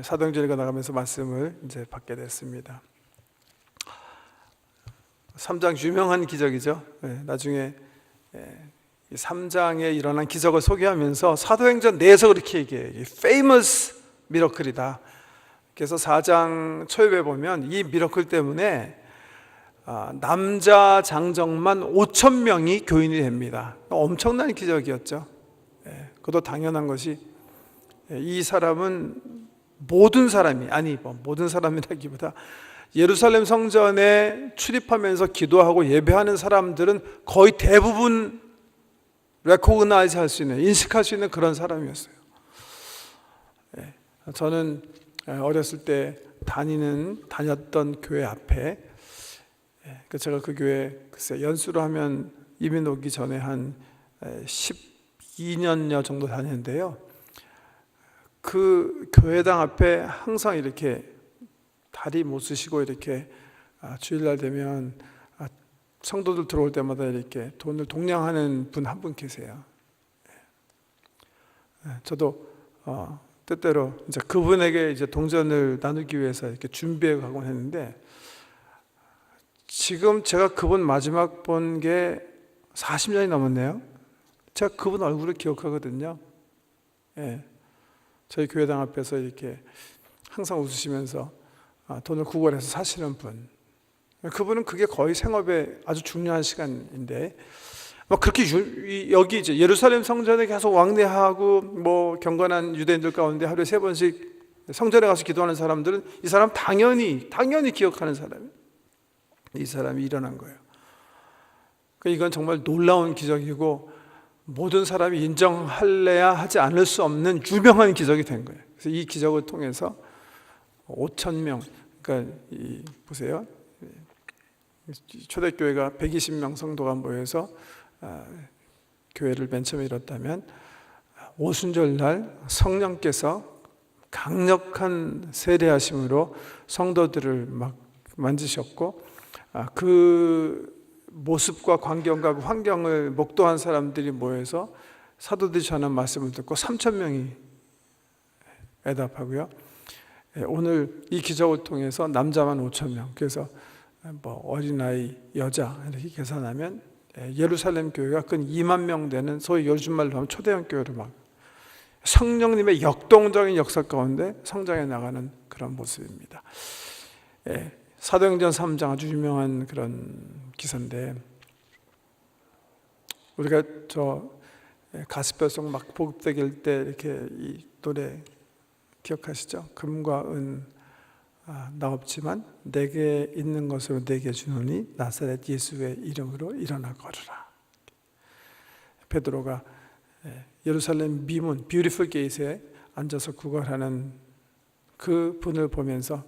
사도행전 읽어나가면서 말씀을 이제 받게 됐습니다. 3장 유명한 기적이죠. 나중에 이 3장에 일어난 기적을 소개하면서 사도행전 내에서 그렇게 얘기해요. famous 미러클이다. 그래서 4장 초입에 보면 이 미러클 때문에 남자 장정만 5,000명이 교인이 됩니다. 엄청난 기적이었죠. 그것도 당연한 것이 이 사람은 모든 사람이 모든 사람이라기보다 예루살렘 성전에 출입하면서 기도하고 예배하는 사람들은 거의 대부분 레코그나이즈 할 수 있는, 인식할 수 있는 그런 사람이었어요. 저는 어렸을 때 다녔던 교회 앞에 제가 그 교회 글쎄 연수로 하면 이민 오기 전에 한 12년여 정도 다녔는데요. 그 교회당 앞에 항상 이렇게 다리 못 쓰시고 이렇게 주일날 되면 성도들 들어올 때마다 이렇게 돈을 동냥하는 분 한 분 계세요. 저도 때때로 이제 그분에게 이제 동전을 나누기 위해서 이렇게 준비해 가곤 했는데, 지금 제가 그분 마지막 본 게 40년이 넘었네요. 제가 그분 얼굴을 기억하거든요. 저희 교회당 앞에서 이렇게 항상 웃으시면서 돈을 구걸해서 사시는 분. 그분은 그게 거의 생업의 아주 중요한 시간인데, 그렇게 여기 이제 예루살렘 성전에 계속 왕래하고 경건한 유대인들 가운데 하루에 3번씩 성전에 가서 기도하는 사람들은 이 사람 당연히 기억하는 사람이에요. 이 사람이 일어난 거예요. 이건 정말 놀라운 기적이고 모든 사람이 인정할래야 하지 않을 수 없는 유명한 기적이 된 거예요. 그래서 이 기적을 통해서 5,000명, 그러니까 보세요. 초대교회가 120명 성도가 모여서 교회를 맨 처음에 이뤘다면, 오순절날 성령께서 강력한 세례하심으로 성도들을 막 만지셨고, 그 모습과 광경과 환경을 목도한 사람들이 모여서 사도들이 전한 말씀을 듣고 3,000명이 애답하고요. 오늘 이 기적을 통해서 남자만 5,000명, 그래서 어린아이, 여자 이렇게 계산하면 예루살렘 교회가 근 2만 명 되는, 소위 요즘 말로 하면 초대형 교회로 막 성령님의 역동적인 역사 가운데 성장해 나가는 그런 모습입니다. 사도행전 3장 아주 유명한 그런 기사인데, 우리가 가스펠송 막 보급되길 때 이렇게 이 노래 기억하시죠? 금과 은 나 없지만 내게 있는 것으로 내게 주노니 나사렛 예수의 이름으로 일어나 걸으라. 베드로가 예루살렘 미문 뷰티풀 게이트에 앉아서 구걸하는 그 분을 보면서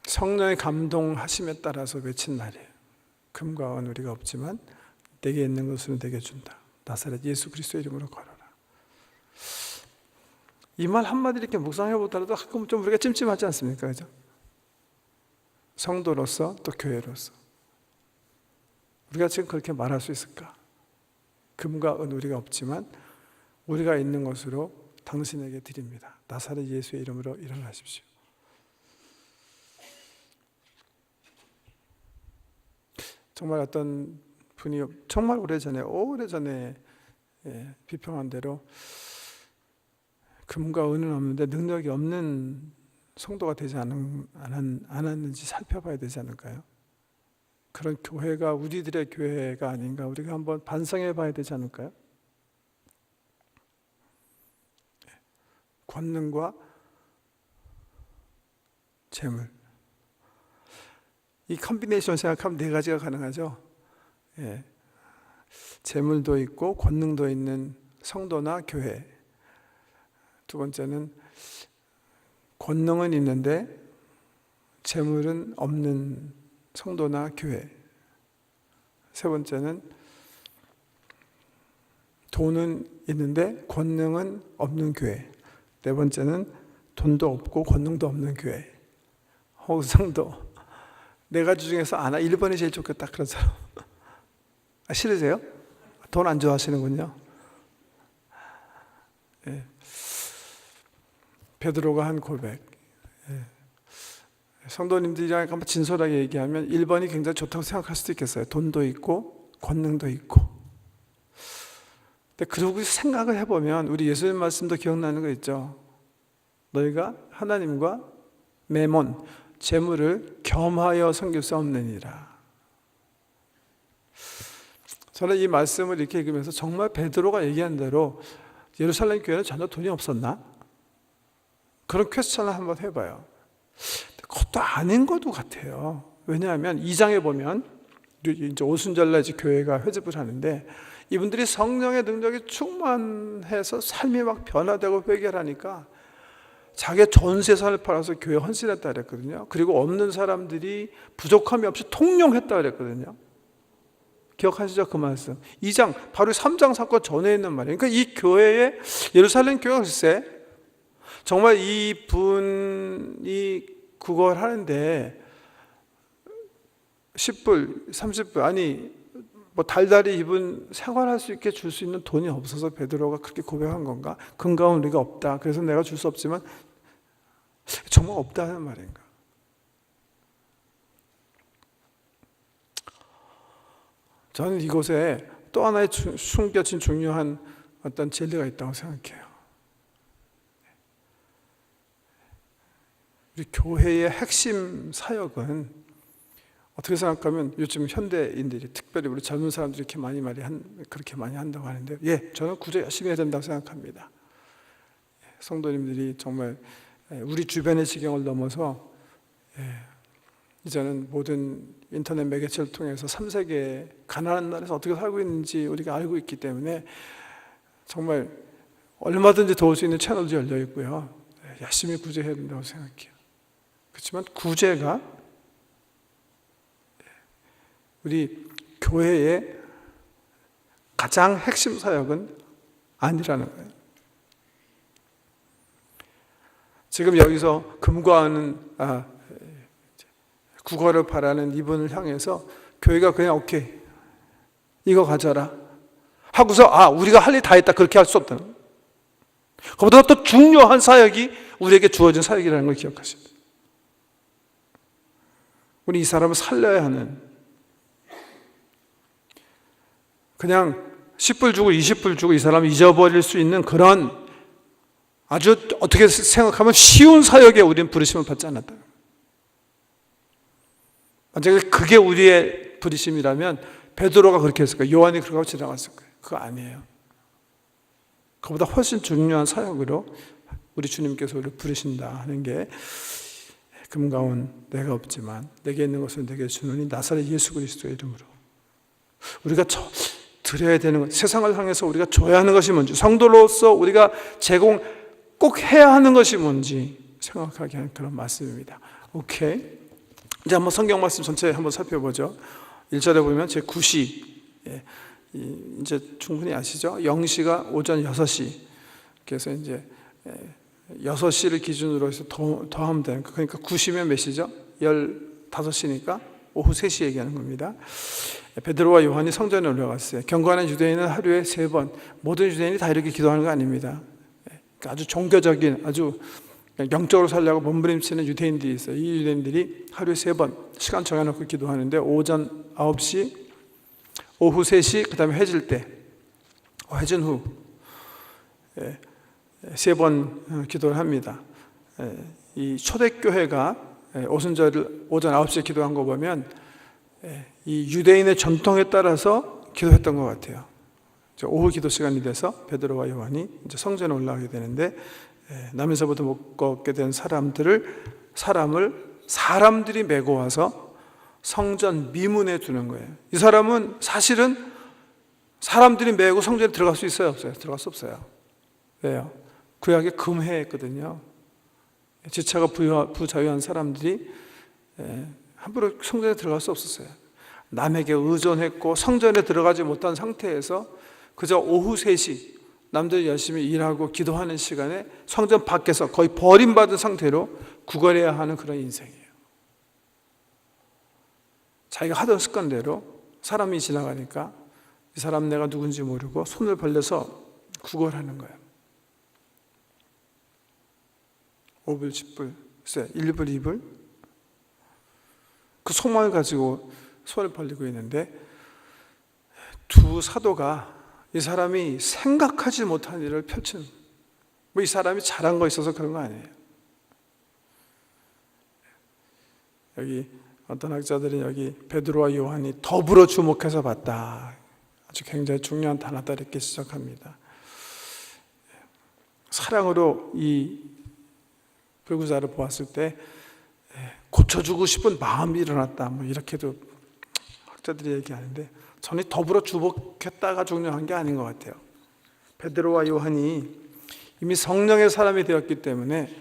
성령의 감동하심에 따라서 외친 말이에요. 금과 은 우리가 없지만 내게 있는 것으로 내게 준다. 나사렛 예수 그리스도의 이름으로 걸어라. 이 말 한마디 이렇게 묵상해 보더라도 가끔 좀 우리가 찜찜하지 않습니까? 그죠? 성도로서 또 교회로서 우리가 지금 그렇게 말할 수 있을까? 금과 은 우리가 없지만 우리가 있는 것으로 당신에게 드립니다. 나사렛 예수의 이름으로 일어나십시오. 정말 어떤 분이 정말 오래전에 비평한 대로 금과 은은 없는데 능력이 없는 성도가 되지 않았는지 살펴봐야 되지 않을까요? 그런 교회가 우리들의 교회가 아닌가, 우리가 한번 반성해 봐야 되지 않을까요? 권능과 재물, 이 컴비네이션 생각하면 4가지가 가능하죠. 재물도 있고 권능도 있는 성도나 교회. 두 번째는 권능은 있는데 재물은 없는 성도나 교회. 세 번째는 돈은 있는데 권능은 없는 교회. 네 번째는 돈도 없고 권능도 없는 교회. 혹은 성도. 4가지 중에서 1번이 제일 좋겠다 그런 사람. 싫으세요? 돈 안 좋아하시는군요. 베드로가 한 고백. 성도님들이랑 한번 진솔하게 얘기하면 1번이 굉장히 좋다고 생각할 수도 있겠어요. 돈도 있고 권능도 있고. 근데 그러고 생각을 해보면 우리 예수님 말씀도 기억나는 거 있죠. 너희가 하나님과 매몬, 재물을 겸하여 섬길 수 없느니라. 저는 이 말씀을 이렇게 읽으면서 정말 베드로가 얘기한 대로 예루살렘 교회는 전혀 돈이 없었나? 그런 퀘스천을 한번 해봐요. 그것도 아닌 것도 같아요. 왜냐하면 2장에 보면 이제 오순절날 이제 교회가 회집을 하는데 이분들이 성령의 능력이 충만해서 삶이 막 변화되고 회개하니까 자기의 전 재산을 팔아서 교회 헌신했다 그랬거든요. 그리고 없는 사람들이 부족함이 없이 통용했다 그랬거든요. 기억하시죠? 그 말씀. 2장, 바로 3장 사건 전에 있는 말이에요. 그러니까 이 교회에, 예루살렘 교회가 글쎄, 정말 이 분이 그걸 하는데 10불, 30불, 아니, 뭐 달달이 이분 생활할 수 있게 줄 수 있는 돈이 없어서 베드로가 그렇게 고백한 건가? 근거는 우리가 없다. 그래서 내가 줄 수 없지만 정말 없다는 말인가? 저는 이곳에 또 하나의 숨겨진 중요한 어떤 진리가 있다고 생각해요. 우리 교회의 핵심 사역은 어떻게 생각하면 요즘 현대인들이 특별히 우리 젊은 사람들이 그렇게 많이 한다고 하는데, 예, 저는 구제 열심히 해야 된다고 생각합니다. 성도님들이 정말 우리 주변의 지경을 넘어서 이제는 모든 인터넷 매개체를 통해서 3세계 가난한 나라에서 어떻게 살고 있는지 우리가 알고 있기 때문에 정말 얼마든지 도울 수 있는 채널도 열려 있고요. 열심히 구제해야 된다고 생각해요. 그렇지만 구제가 우리 교회의 가장 핵심 사역은 아니라는 거예요. 지금 여기서 금과하는 국어를 바라는 이분을 향해서 교회가 그냥 오케이 이거 가져라 하고서 우리가 할 일 다 했다 그렇게 할 수 없다는 거예요. 그보다 또 중요한 사역이 우리에게 주어진 사역이라는 걸 기억하셔야 돼요. 우리 이 사람을 살려야 하는, 그냥 10불 주고 20불 주고 이 사람을 잊어버릴 수 있는 그런 아주 어떻게 생각하면 쉬운 사역에 우리는 부르심을 받지 않았다. 만약에 그게 우리의 부르심이라면 베드로가 그렇게 했을 거예요. 요한이 그렇게 하고 지나갔을 거예요. 그거 아니에요. 그보다 훨씬 중요한 사역으로 우리 주님께서 우리를 부르신다 하는 게, 금가운 내가 없지만 내게 있는 것을 내게 주노니 나사렛 예수 그리스도의 이름으로. 우리가 드려야 되는 것, 세상을 향해서 우리가 줘야 하는 것이 뭔지, 성도로서 우리가 꼭 해야 하는 것이 뭔지 생각하게 하는 그런 말씀입니다. 오케이. 이제 한번 성경 말씀 전체 한번 살펴보죠. 1절에 보면 제 9시, 이제 충분히 아시죠? 0시가 오전 6시. 그래서 이제 6시를 기준으로 해서 더하면 되는 거. 그러니까 9시면 몇 시죠? 15시니까 오후 3시 얘기하는 겁니다. 베드로와 요한이 성전에 올라갔어요. 경건한 유대인은 하루에 3번, 모든 유대인이 다 이렇게 기도하는 거 아닙니다. 아주 종교적인, 아주 영적으로 살려고 몸부림치는 유대인들이 있어요. 이 유대인들이 하루에 3번 시간 정해놓고 기도하는데, 오전 9시, 오후 3시, 그 다음에 해질 때, 해진 후 3번 기도를 합니다. 이 초대교회가 오순절을 오전 9시에 기도한 거 보면 이 유대인의 전통에 따라서 기도했던 것 같아요. 오후 기도 시간이 돼서 베드로와 요한이 이제 성전에 올라가게 되는데, 남에서부터 못 걷게 된 사람들이 메고 와서 성전 미문에 두는 거예요. 이 사람은 사실은 사람들이 메고 성전에 들어갈 수 있어요, 없어요? 들어갈 수 없어요. 왜요? 구약에 금해했거든요. 지체가 부자유한 사람들이 함부로 성전에 들어갈 수 없었어요. 남에게 의존했고 성전에 들어가지 못한 상태에서 그저 오후 3시 남들이 열심히 일하고 기도하는 시간에 성전 밖에서 거의 버림받은 상태로 구걸해야 하는 그런 인생이에요. 자기가 하던 습관대로 사람이 지나가니까 이 사람 내가 누군지 모르고 손을 벌려서 구걸하는 거예요. 5불, 10불, 1불, 2불 그 소망을 가지고 손을 벌리고 있는데 두 사도가 이 사람이 생각하지 못한 일을 펼치는, 뭐 이 사람이 잘한 거 있어서 그런 거 아니에요. 여기 어떤 학자들은 여기 베드로와 요한이 더불어 주목해서 봤다, 아주 굉장히 중요한 단어다 이렇게 지적합니다. 사랑으로 이 불구자를 보았을 때 고쳐주고 싶은 마음이 일어났다, 뭐 이렇게도 학자들이 얘기하는데, 저는 더불어 주목했다가 중요한 게 아닌 것 같아요. 베드로와 요한이 이미 성령의 사람이 되었기 때문에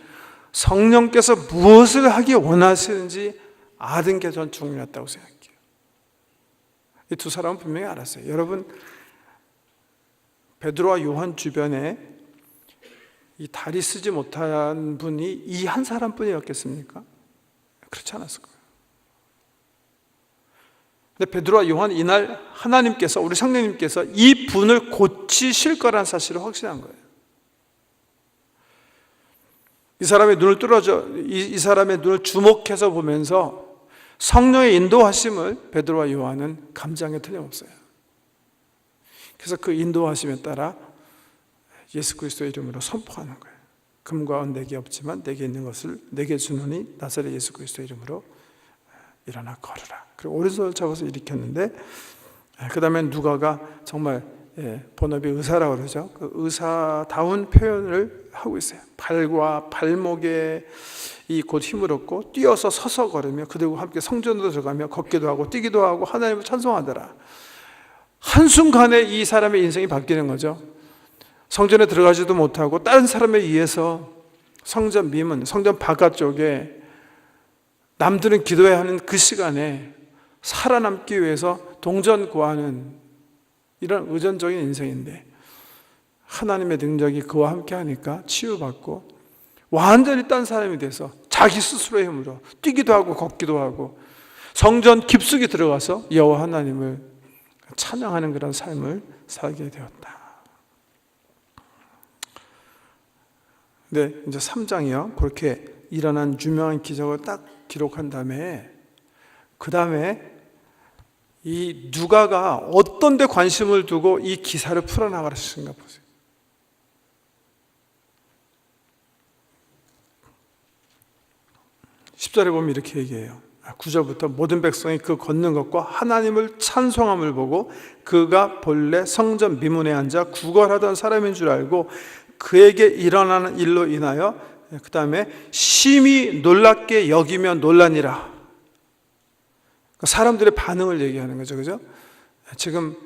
성령께서 무엇을 하기 원하시는지 아는 게 전 중요했다고 생각해요. 이 두 사람은 분명히 알았어요. 여러분, 베드로와 요한 주변에 이 다리 쓰지 못한 분이 이 한 사람뿐이었겠습니까? 그렇지 않았을 거예요. 근데 베드로와 요한 이날 하나님께서, 우리 성령님께서 이 분을 고치실 거라는 사실을 확신한 거예요. 이 사람의 눈을 뚫어져, 이 사람의 눈을 주목해서 보면서 성령의 인도하심을 베드로와 요한은 감지한 게 틀림없어요. 그래서 그 인도하심에 따라 예수 그리스도의 이름으로 선포하는 거예요. 금과 은 내게 없지만 내게 있는 것을 내게 주노니 나사렛 예수 그리스도의 이름으로 일어나 걸으라. 그리고 오른손을 잡아서 일으켰는데, 그 다음에 누가가 정말 본업이 의사라고 그러죠. 그 의사다운 표현을 하고 있어요. 발과 발목에 이 곧 힘을 얻고 뛰어서 서서 걸으며 그들과 함께 성전으로 들어가며 걷기도 하고 뛰기도 하고 하나님을 찬송하더라. 한순간에 이 사람의 인생이 바뀌는 거죠. 성전에 들어가지도 못하고 다른 사람에 의해서 성전 미문, 성전 바깥쪽에 남들은 기도해야 하는 그 시간에 살아남기 위해서 동전 구하는 이런 의존적인 인생인데, 하나님의 능력이 그와 함께 하니까 치유받고 완전히 딴 사람이 돼서 자기 스스로의 힘으로 뛰기도 하고 걷기도 하고 성전 깊숙이 들어가서 여호와 하나님을 찬양하는 그런 삶을 살게 되었다. 근데 이제 3장이요. 그렇게 일어난 유명한 기적을 딱 기록한 다음에, 그 다음에 이 누가가 어떤 데 관심을 두고 이 기사를 풀어나가셨는가 보세요. 10절에 보면 이렇게 얘기해요. 9절부터 모든 백성이 그 걷는 것과 하나님을 찬송함을 보고 그가 본래 성전 미문에 앉아 구걸하던 사람인 줄 알고 그에게 일어나는 일로 인하여, 그 다음에 심히 놀랍게 여기며 놀라니라. 사람들의 반응을 얘기하는 거죠. 그죠? 지금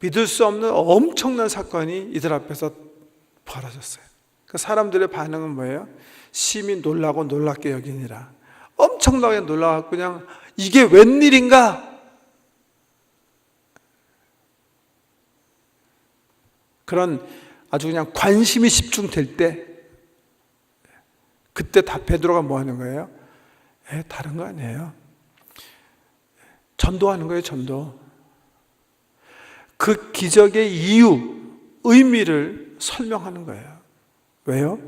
믿을 수 없는 엄청난 사건이 이들 앞에서 벌어졌어요. 그 사람들의 반응은 뭐예요? 심히 놀라고 놀랍게 여기니라. 엄청나게 놀라고 그냥 이게 웬일인가? 그런 아주 그냥 관심이 집중될 때, 그때 다 베드로가 뭐 하는 거예요? 다른 거 아니에요. 전도하는 거예요, 전도. 그 기적의 이유, 의미를 설명하는 거예요. 왜요?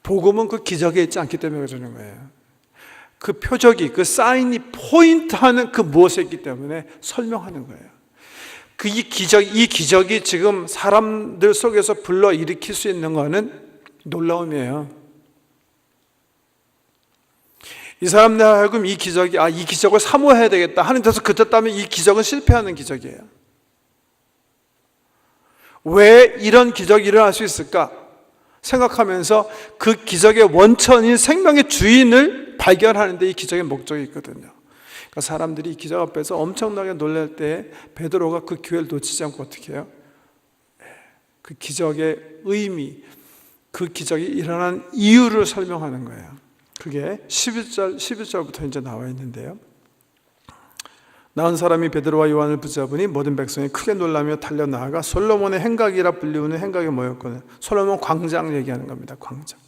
복음은 그 기적에 있지 않기 때문에 그러는 거예요. 그 표적이, 그 사인이 포인트하는 그 무엇에 있기 때문에 설명하는 거예요. 이 기적이 지금 사람들 속에서 불러일으킬 수 있는 것은 놀라움이에요. 이 사람들 하여금 이 기적을 사모해야 되겠다 하는 데서 그쳤다면 이 기적은 실패하는 기적이에요. 왜 이런 기적이 일어날 수 있을까 생각하면서 그 기적의 원천인 생명의 주인을 발견하는 데 이 기적의 목적이 있거든요. 그러니까 사람들이 이 기적 앞에서 엄청나게 놀랄 때 베드로가 그 기회를 놓치지 않고 어떻게 해요? 그 기적의 의미, 그 기적이 일어난 이유를 설명하는 거예요. 그게 11절부터 이제 나와 있는데요. 나은 사람이 베드로와 요한을 붙잡으니 모든 백성이 크게 놀라며 달려나아가 솔로몬의 행각이라 불리우는 행각에 모였거든요. 솔로몬 광장 얘기하는 겁니다. 광장.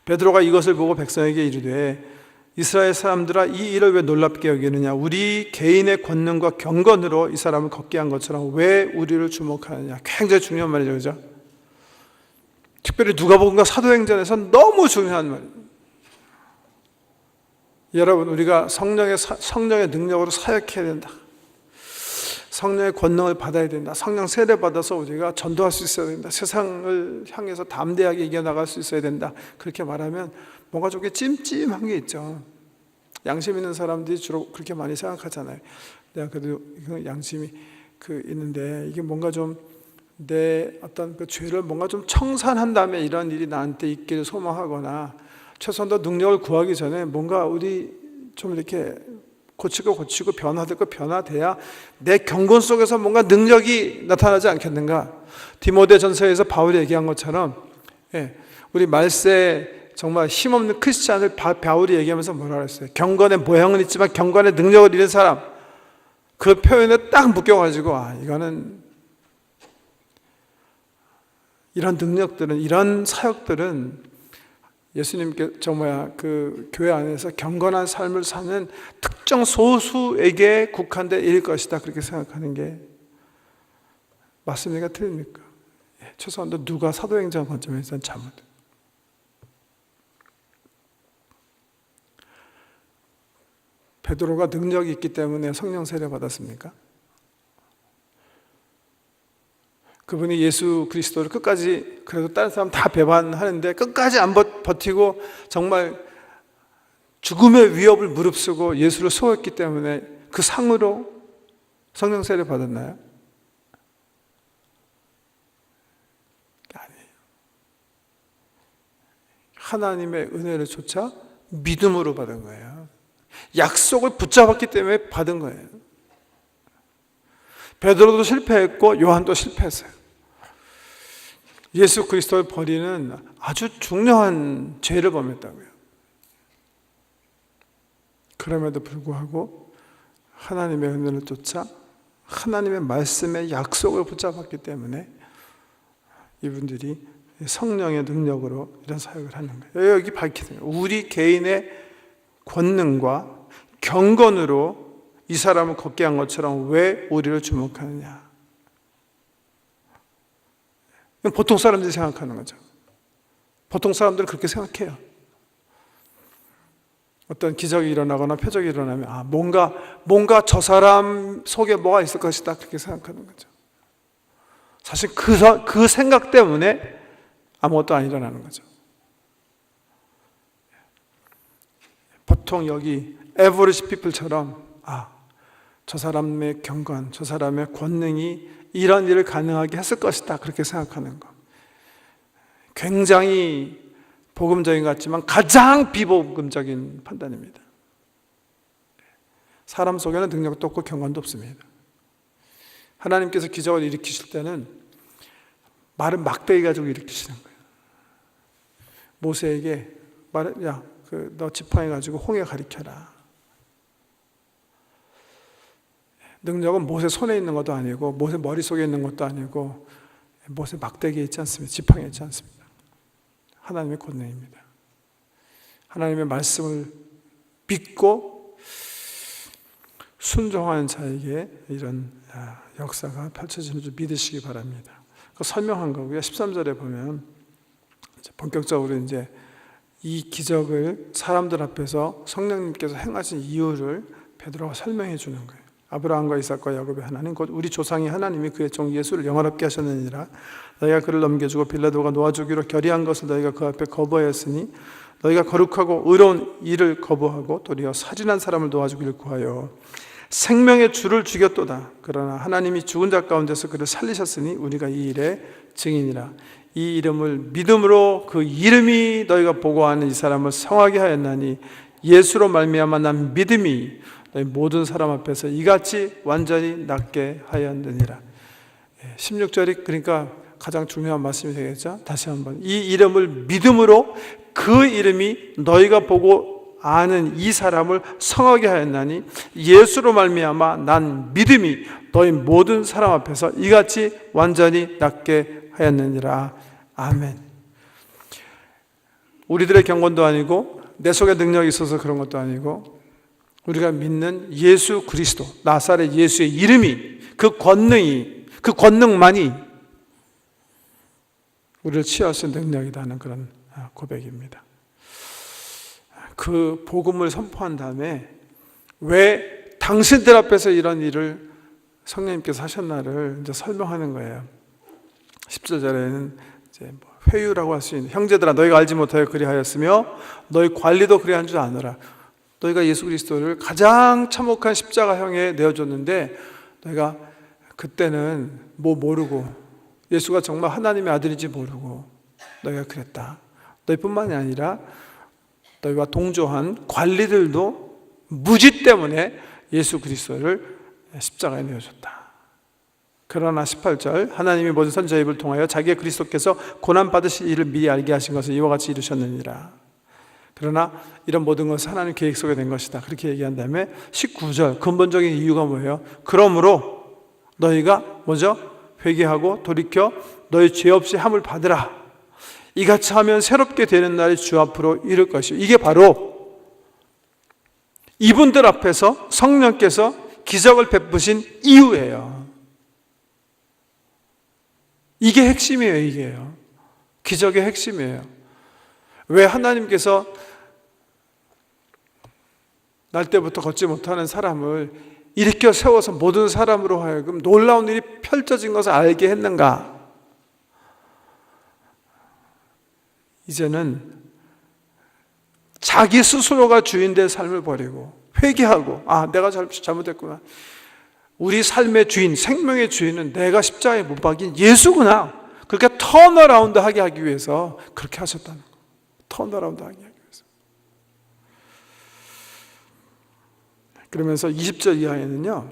베드로가 이것을 보고 백성에게 이르되 이스라엘 사람들아, 이 일을 왜 놀랍게 여기느냐? 우리 개인의 권능과 경건으로 이 사람을 걷게 한 것처럼 왜 우리를 주목하느냐? 굉장히 중요한 말이죠, 그죠? 특별히 누가복음과 사도행전에서 너무 중요한 말입니다. 여러분, 우리가 성령의 능력으로 사역해야 된다. 성령의 권능을 받아야 된다. 성령 세례 받아서 우리가 전도할 수 있어야 된다. 세상을 향해서 담대하게 이겨나갈 수 있어야 된다. 그렇게 말하면 뭔가 좀 찜찜한 게 있죠. 양심 있는 사람들이 주로 그렇게 많이 생각하잖아요. 내가 그래도 양심이 있는데 이게 뭔가 좀 내 어떤 그 죄를 뭔가 좀 청산한 다음에 이런 일이 나한테 있기를 소망하거나, 최소한 더 능력을 구하기 전에 뭔가 우리 좀 이렇게 고치고 변화되고 변화돼야 내 경건 속에서 뭔가 능력이 나타나지 않겠는가. 디모데전서에서 바울이 얘기한 것처럼, 우리 말세 정말 힘없는 크리스찬을 바울이 얘기하면서 뭐라 그랬어요? 경건의 모형은 있지만 경건의 능력을 잃은 사람. 그 표현에 딱 묶여가지고, 이거는 이런 능력들은, 이런 사역들은 예수님께 그 교회 안에서 경건한 삶을 사는 특정 소수에게 국한된 일일 것이다, 그렇게 생각하는 게 맞습니까? 틀립니까? 최소한 누가 사도행전 관점에서는 잘못. 베드로가 능력이 있기 때문에 성령 세례 받았습니까? 그분이 예수 그리스도를 끝까지, 그래도 다른 사람 다 배반하는데 끝까지 안 버티고 정말 죽음의 위협을 무릅쓰고 예수를 소했기 때문에 그 상으로 성령 세례 받았나요? 아니에요. 하나님의 은혜를 조차 믿음으로 받은 거예요. 약속을 붙잡았기 때문에 받은 거예요. 베드로도 실패했고 요한도 실패했어요. 예수 그리스도를 버리는 아주 중요한 죄를 범했다고요. 그럼에도 불구하고 하나님의 은혜를 쫓아 하나님의 말씀의 약속을 붙잡았기 때문에 이분들이 성령의 능력으로 이런 사역을 하는 거예요. 여기 밝히는 거예요. 우리 개인의 권능과 경건으로 이 사람을 걷게 한 것처럼 왜 우리를 주목하느냐. 보통 사람들이 생각하는 거죠. 보통 사람들은 그렇게 생각해요. 어떤 기적이 일어나거나 표적이 일어나면 뭔가 저 사람 속에 뭐가 있을 것이다, 그렇게 생각하는 거죠. 사실 그 생각 때문에 아무것도 안 일어나는 거죠. 보통 여기 average people처럼 저 사람의 경건, 저 사람의 권능이 이런 일을 가능하게 했을 것이다, 그렇게 생각하는 것. 굉장히 복음적인 것 같지만 가장 비복음적인 판단입니다. 사람 속에는 능력도 없고 경건도 없습니다. 하나님께서 기적을 일으키실 때는 마른 막대기 가지고 일으키시는 거예요. 모세에게 너 지팡이 가지고 홍해 가리켜라. 능력은 모세 손에 있는 것도 아니고 모세 머릿속에 있는 것도 아니고 모세 막대기에 있지 않습니다. 지팡이에 있지 않습니다. 하나님의 권능입니다. 하나님의 말씀을 믿고 순종하는 자에게 이런 역사가 펼쳐지는 줄 믿으시기 바랍니다. 그 설명한 거고요. 13절에 보면 본격적으로 이제 이 기적을 사람들 앞에서 성령님께서 행하신 이유를 베드로가 설명해 주는 거예요. 아브라함과 이삭과 야곱의 하나님 곧 우리 조상이 하나님이 그의 종 예수를 영화롭게 하셨느니라. 너희가 그를 넘겨주고 빌라도가 놓아주기로 결의한 것을 너희가 그 앞에 거부하였으니 너희가 거룩하고 의로운 일을 거부하고 도리어 살인한 사람을 도와주기를 구하여 생명의 주를 죽였도다. 그러나 하나님이 죽은 자 가운데서 그를 살리셨으니 우리가 이 일의 증인이라. 이 이름을 믿음으로 그 이름이 너희가 보고하는 이 사람을 성하게 하였나니 예수로 말미암아 난 믿음이 너희 모든 사람 앞에서 이같이 완전히 낫게 하였느니라. 16절이 그러니까 가장 중요한 말씀이 되겠죠. 다시 한번 이 이름을 믿음으로 그 이름이 너희가 보고 아는 이 사람을 성하게 하였나니 예수로 말미암아 난 믿음이 너희 모든 사람 앞에서 이같이 완전히 낫게 하였느니라. 아멘. 우리들의 경건도 아니고 내 속에 능력이 있어서 그런 것도 아니고 우리가 믿는 예수 그리스도 나사렛 예수의 이름이 그 권능이 그 권능만이 우리를 치유할 수 있는 능력이다 하는 그런 고백입니다. 그 복음을 선포한 다음에 왜 당신들 앞에서 이런 일을 성령님께서 하셨나를 이제 설명하는 거예요. 17절에는 이제 회유라고 할 수 있는, 형제들아 너희가 알지 못하여 그리하였으며 너희 관리도 그리한 줄 아노라. 너희가 예수 그리스도를 가장 참혹한 십자가형에 내어줬는데 너희가 그때는 모르고 예수가 정말 하나님의 아들인지 모르고 너희가 그랬다. 너희뿐만이 아니라 너희와 동조한 관리들도 무지 때문에 예수 그리스도를 십자가에 내어줬다. 그러나 18절 하나님이 모든 선지자 입을 통하여 자기의 그리스도께서 고난받으실 일을 미리 알게 하신 것을 이와 같이 이루셨느니라. 그러나 이런 모든 것은 하나님 계획 속에 된 것이다. 그렇게 얘기한 다음에 19절 근본적인 이유가 뭐예요? 그러므로 너희가 먼저 회개하고 돌이켜 너희 죄 없이 함을 받으라. 이같이 하면 새롭게 되는 날이 주 앞으로 이를 것이요. 이게 바로 이분들 앞에서 성령께서 기적을 베푸신 이유예요. 이게 핵심이에요. 이게요. 기적의 핵심이에요. 왜 하나님께서 날 때부터 걷지 못하는 사람을 일으켜 세워서 모든 사람으로 하여금 놀라운 일이 펼쳐진 것을 알게 했는가? 이제는 자기 스스로가 주인된 삶을 버리고 회개하고 내가 잘못했구나. 우리 삶의 주인, 생명의 주인은 내가 십자가에 못 박인 예수구나. 그렇게 턴어라운드 하게 하기 위해서 그렇게 하셨다는 거예요. 턴어라운드 하게 하기 위해서. 그러면서 20절 이하에는요,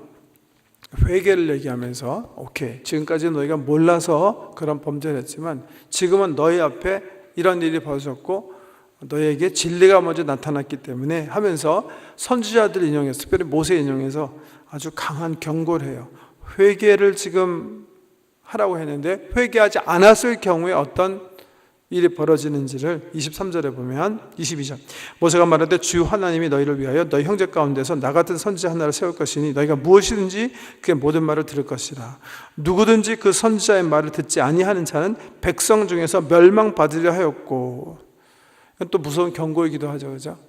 회개를 얘기하면서 오케이, 지금까지 너희가 몰라서 그런 범죄를 했지만 지금은 너희 앞에 이런 일이 벌어졌고 너희에게 진리가 먼저 나타났기 때문에 하면서 선지자들 인용해서, 특별히 모세 인용해서 아주 강한 경고를 해요. 회개를 지금 하라고 했는데 회개하지 않았을 경우에 어떤 일이 벌어지는지를 23절에 보면 22절 모세가 말하되 주 하나님이 너희를 위하여 너희 형제 가운데서 나 같은 선지자 하나를 세울 것이니 너희가 무엇이든지 그의 모든 말을 들을 것이라. 누구든지 그 선지자의 말을 듣지 아니하는 자는 백성 중에서 멸망받으려 하였고, 이건 또 무서운 경고이기도 하죠. 그죠?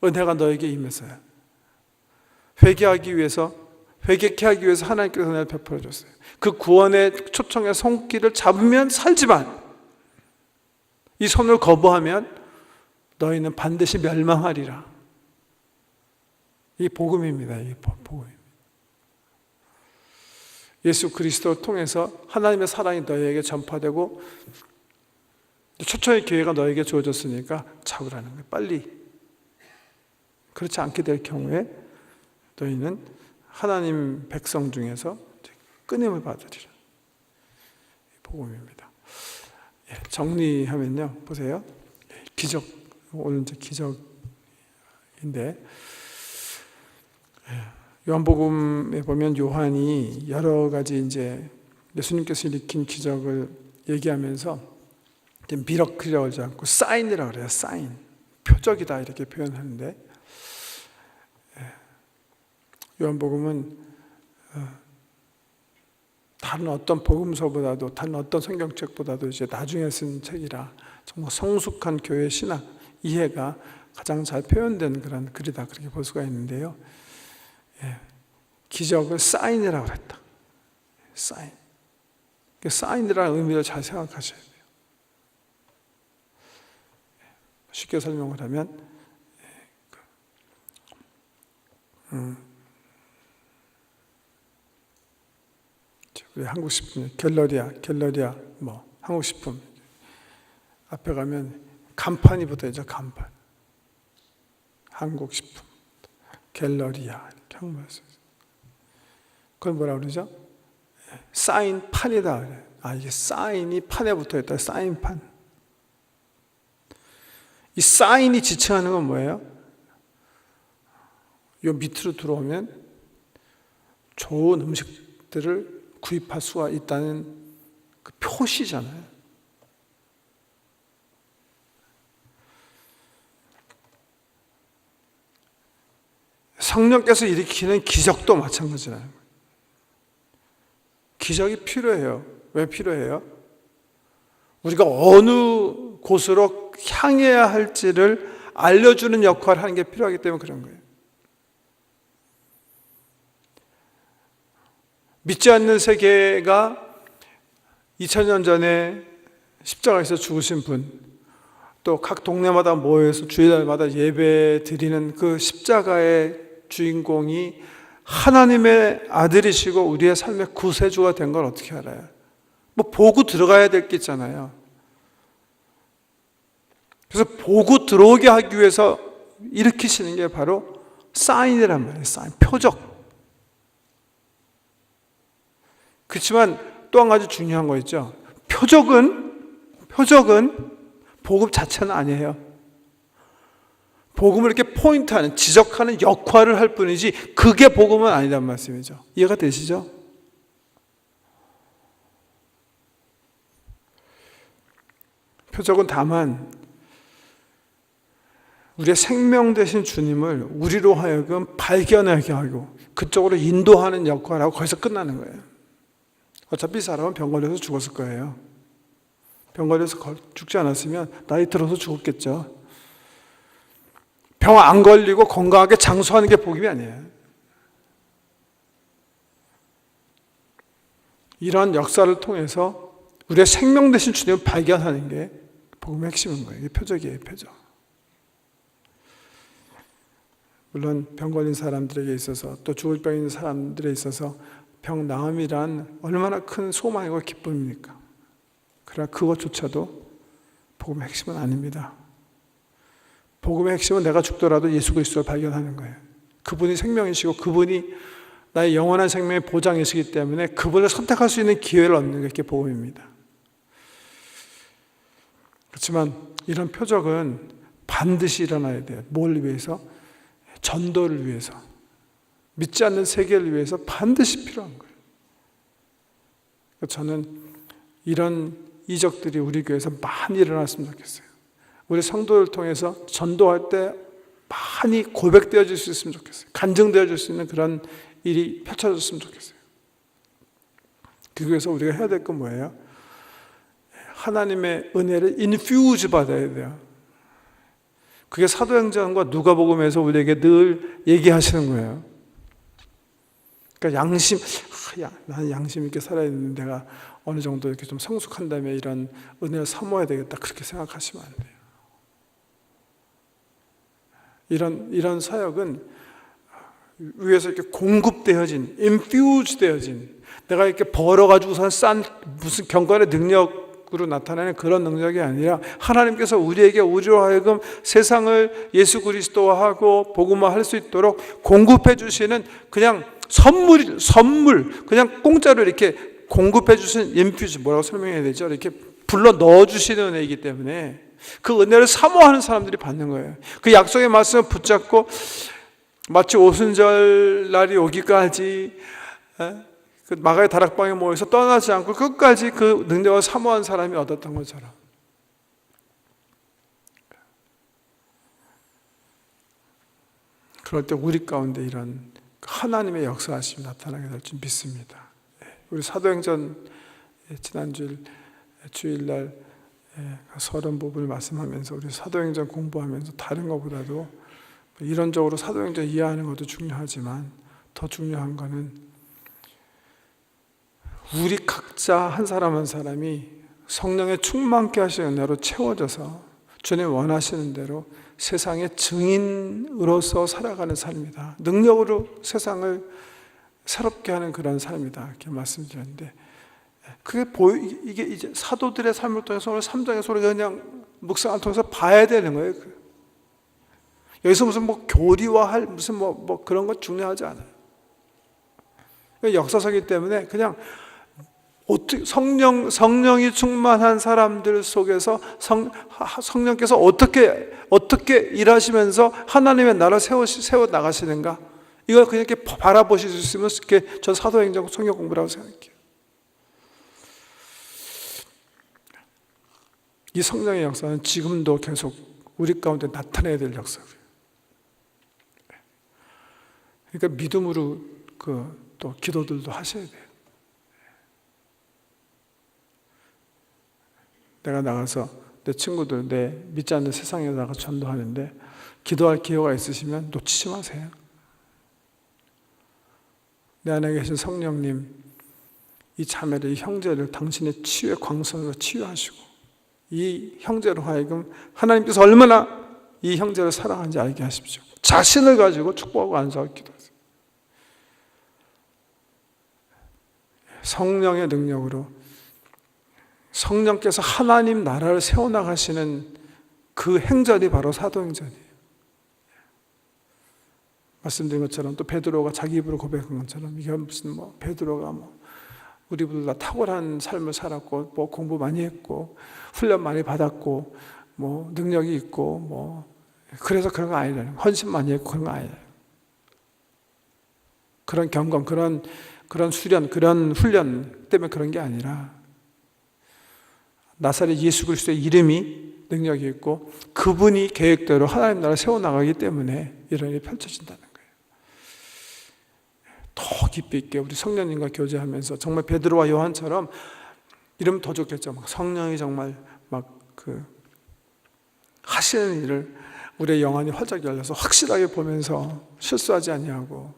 은혜가 너에게 임했어요. 회개하기 위해서, 회개케 하기 위해서 하나님께서 은혜를 베풀어 줬어요. 그 구원의 초청의 손길을 잡으면 살지만 이 손을 거부하면 너희는 반드시 멸망하리라. 이 복음입니다. 이 복음입니다. 예수 그리스도를 통해서 하나님의 사랑이 너희에게 전파되고 초청의 기회가 너에게 주어졌으니까 잡으라는 거예요. 빨리. 그렇지 않게 될 경우에 너희는 하나님 백성 중에서 끊임을 받으리라. 복음입니다. 정리하면요, 보세요. 기적, 오늘 이제 기적인데, 요한복음에 보면 요한이 여러 가지 이제 예수님께서 일으킨 기적을 얘기하면서 미러클이라고 하지 않고 사인이라고 그래요. 사인, 표적이다 이렇게 표현하는데, 요한복음은 다른 어떤 복음서보다도, 다른 어떤 성경책보다도 이제 나중에 쓴 책이라 정말 성숙한 교회 신학 이해가 가장 잘 표현된 그런 글이다, 그렇게 볼 수가 있는데요. 기적을 사인이라고 했다. 사인. 사인이라는 의미를 잘 생각하셔야 돼요. 쉽게 설명을 하면 우리 한국식품 갤러리아 뭐 한국식품 앞에 가면 간판이 붙어있죠. 간판. 한국식품 갤러리아 이렇게 한국말 써요. 그건 뭐라 그러죠? 사인판이다 그래요. 이게 사인이 판에 붙어있다. 사인판. 이 사인이 지칭하는 건 뭐예요? 요 밑으로 들어오면 좋은 음식들을 구입할 수가 있다는 그 표시잖아요. 성령께서 일으키는 기적도 마찬가지라는 거예요. 기적이 필요해요. 왜 필요해요? 우리가 어느 곳으로 향해야 할지를 알려주는 역할을 하는 게 필요하기 때문에 그런 거예요. 믿지 않는 세계가 2000년 전에 십자가에서 죽으신 분, 또 각 동네마다 모여서 주일날마다 예배 드리는 그 십자가의 주인공이 하나님의 아들이시고 우리의 삶의 구세주가 된 걸 어떻게 알아요? 뭐 보고 들어가야 될 게 있잖아요. 그래서 보고 들어오게 하기 위해서 일으키시는 게 바로 사인이란 말이에요. 사인, 표적. 그렇지만 또 한 가지 중요한 거 있죠. 표적은 복음 자체는 아니에요. 복음을 이렇게 포인트하는, 지적하는 역할을 할 뿐이지 그게 복음은 아니란 말씀이죠. 이해가 되시죠? 표적은 다만 우리의 생명 되신 주님을 우리로 하여금 발견하게 하고 그쪽으로 인도하는 역할하고 거기서 끝나는 거예요. 어차피 이 사람은 병 걸려서 죽었을 거예요. 병 걸려서 죽지 않았으면 나이 들어서 죽었겠죠. 병 안 걸리고 건강하게 장수하는 게 복음이 아니에요. 이러한 역사를 통해서 우리의 생명 되신 주님을 발견하는 게 복음의 핵심인 거예요. 이게 표적이에요, 표적. 물론 병 걸린 사람들에게 있어서 또 죽을 병 있는 사람들에 있어서 병 나음이란 얼마나 큰 소망이고 기쁨입니까? 그러나 그것조차도 복음의 핵심은 아닙니다. 복음의 핵심은 내가 죽더라도 예수 그리스도를 발견하는 거예요. 그분이 생명이시고 그분이 나의 영원한 생명의 보장이시기 때문에 그분을 선택할 수 있는 기회를 얻는 게 복음입니다. 그렇지만 이런 표적은 반드시 일어나야 돼요. 뭘 위해서? 전도를 위해서, 믿지 않는 세계를 위해서 반드시 필요한 거예요. 저는 이런 이적들이 우리 교회에서 많이 일어났으면 좋겠어요. 우리 성도를 통해서 전도할 때 많이 고백되어질 수 있으면 좋겠어요. 간증되어질 수 있는 그런 일이 펼쳐졌으면 좋겠어요. 그 위해서 우리가 해야 될 건 뭐예요? 하나님의 은혜를 인퓨즈 받아야 돼요. 그게 사도행전과 누가복음에서 우리에게 늘 얘기하시는 거예요. 그러니까 나는 양심 있게 살아야 되는 내가 어느 정도 이렇게 좀 성숙한다면 이런 은혜를 사모해야 되겠다. 그렇게 생각하시면 안 돼요. 이런 사역은 위에서 이렇게 공급되어진, 인퓨즈 되어진, 내가 이렇게 벌어가지고선 싼 무슨 경건의 능력으로 나타나는 그런 능력이 아니라 하나님께서 우리로 하여금 세상을 예수 그리스도화하고 복음화할 수 있도록 공급해 주시는 그냥 선물, 그냥 공짜로 이렇게 공급해 주시는 인퓨즈, 뭐라고 설명해야 되죠? 이렇게 불러 넣어 주시는 은혜이기 때문에 그 은혜를 사모하는 사람들이 받는 거예요. 그 약속의 말씀을 붙잡고 마치 오순절 날이 오기까지 그 마가의 다락방에 모여서 떠나지 않고 끝까지 그 능력을 사모한 사람이 얻었던 것처럼, 그럴 때 우리 가운데 이런 하나님의 역사하심이 나타나게 될 줄 믿습니다. 우리 사도행전 지난주 주일날 서론 부분을 말씀하면서 우리 사도행전 공부하면서 다른 것보다도 이론적으로 사도행전 이해하는 것도 중요하지만 더 중요한 것은 우리 각자 한 사람 한 사람이 성령의 충만케 하시는 은혜로 채워져서 주님 원하시는 대로 세상의 증인으로서 살아가는 삶이다. 능력으로 세상을 새롭게 하는 그런 삶이다. 이렇게 말씀드렸는데, 이게 이제 사도들의 삶을 통해서 오늘 3장에서 우리가 그냥 묵상을 통해서 봐야 되는 거예요. 여기서 무슨 교리화할 무슨 그런 것 중요하지 않아요. 역사서이기 때문에 그냥 성령이 충만한 사람들 속에서 성령께서 어떻게 일하시면서 하나님의 나라를 세워 나가시는가, 이걸 그냥 이렇게 바라보실 수 있으면 이렇게 전 사도행전 성경 공부라고 생각해요. 이 성령의 역사는 지금도 계속 우리 가운데 나타나야 될 역사고요. 그러니까 믿음으로 또 기도들도 하셔야 돼요. 내가 나가서 내 친구들, 내 믿지 않는 세상에 나가 전도하는데 기도할 기회가 있으시면 놓치지 마세요. 내 안에 계신 성령님, 이 자매를, 이 형제를 당신의 치유의 광선으로 치유하시고 이 형제로 하여금 하나님께서 얼마나 이 형제를 사랑하는지 알게 하십시오. 자신을 가지고 축복하고 안수하고 기도하세요. 성령의 능력으로 성령께서 하나님 나라를 세워나가시는 그 행전이 바로 사도행전이에요. 말씀드린 것처럼 또 베드로가 자기 입으로 고백한 것처럼 이게 무슨 베드로가 우리보다 탁월한 삶을 살았고 공부 많이 했고 훈련 많이 받았고 능력이 있고 그래서 그런 거 아니라 헌신 많이 했고 그런 거 아니라 그런 경험 그런 수련 그런 훈련 때문에 그런 게 아니라 나사렛 예수 그리스도의 이름이 능력이 있고 그분이 계획대로 하나님 나라를 세워나가기 때문에 이런 일이 펼쳐진다는 거예요. 더 깊이 있게 우리 성령님과 교제하면서 정말 베드로와 요한처럼 이러면 더 좋겠죠. 성령이 정말 하시는 일을 우리의 영안이 활짝 열려서 확실하게 보면서 실수하지 아니하고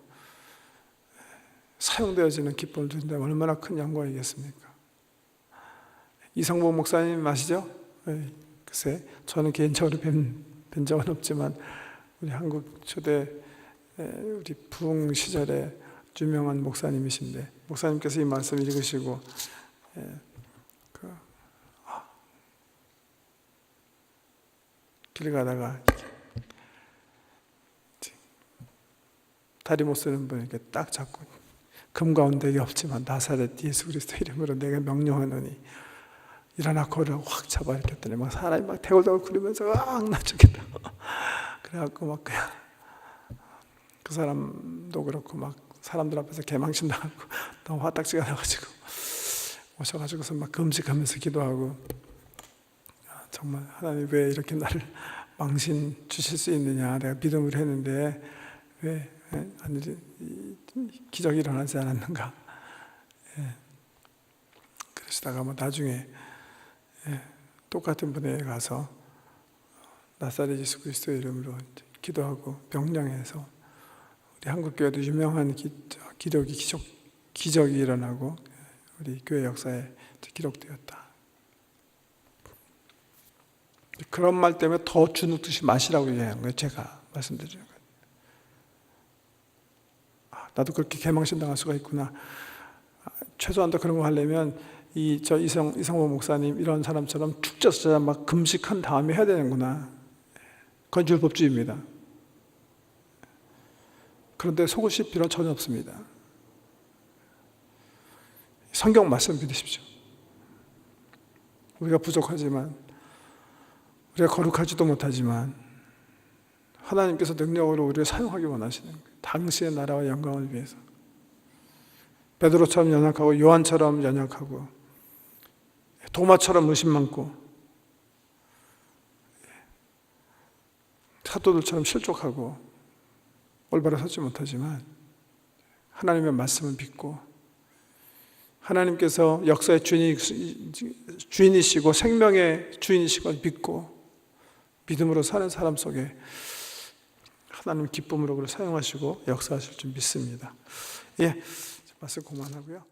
사용되어지는 기쁨을 주는데 얼마나 큰 영광이겠습니까? 이성복 목사님 아시죠? 글쎄 저는 개인적으로 뵌 적은 없지만 우리 한국 초대 우리 부흥 시절에 유명한 목사님이신데 목사님께서 이 말씀 읽으시고 길 가다가 다리 못 쓰는 분에게 딱 잡고 금 가운데가 없지만 나사렛 예수 그리스도 이름으로 내가 명령하노니 일어나 걸어 확 잡아 이렇게 막 사람이 막 대굴대굴 구르면서 나 죽겠다. 그래갖고 그냥 그 사람도 그렇고 사람들 앞에서 개망신 당하고 너무 화딱지가 나가지고 오셔가지고서 금식하면서 기도하고 정말 하나님 왜 이렇게 나를 망신 주실 수 있느냐 내가 믿음을 했는데 왜 기적이 일어나지 않았는가. 그러시다가 나중에 똑같은 분에 가서 나사렛 예수 그리스도 이름으로 기도하고 명령해서 우리 한국 교회도 유명한 기적이 일어나고 우리 교회 역사에 기록되었다. 그런 말 때문에 더 주눅 드시 마시라고 얘기하는 거예요. 제가 말씀드리는 거예요. 나도 그렇게 개망신 당할 수가 있구나. 최소한도 그런 거 하려면 이성호 목사님 이런 사람처럼 축 쪄서 막 금식한 다음에 해야 되는구나. 그건 율법주의입니다. 그런데 속으실 필요는 전혀 없습니다. 성경 말씀 믿으십시오. 우리가 부족하지만 우리가 거룩하지도 못하지만 하나님께서 능력으로 우리를 사용하기 원하시는 거예요. 당신의 나라와 영광을 위해서. 베드로처럼 연약하고 요한처럼 연약하고 도마처럼 의심 많고 사도들처럼 실족하고 올바로 서지 못하지만 하나님의 말씀을 믿고 하나님께서 역사의 주인이시고 생명의 주인이시고 믿고 믿음으로 사는 사람 속에 하나님 기쁨으로 그를 사용하시고 역사하실 줄 믿습니다. 말씀 그만하고요.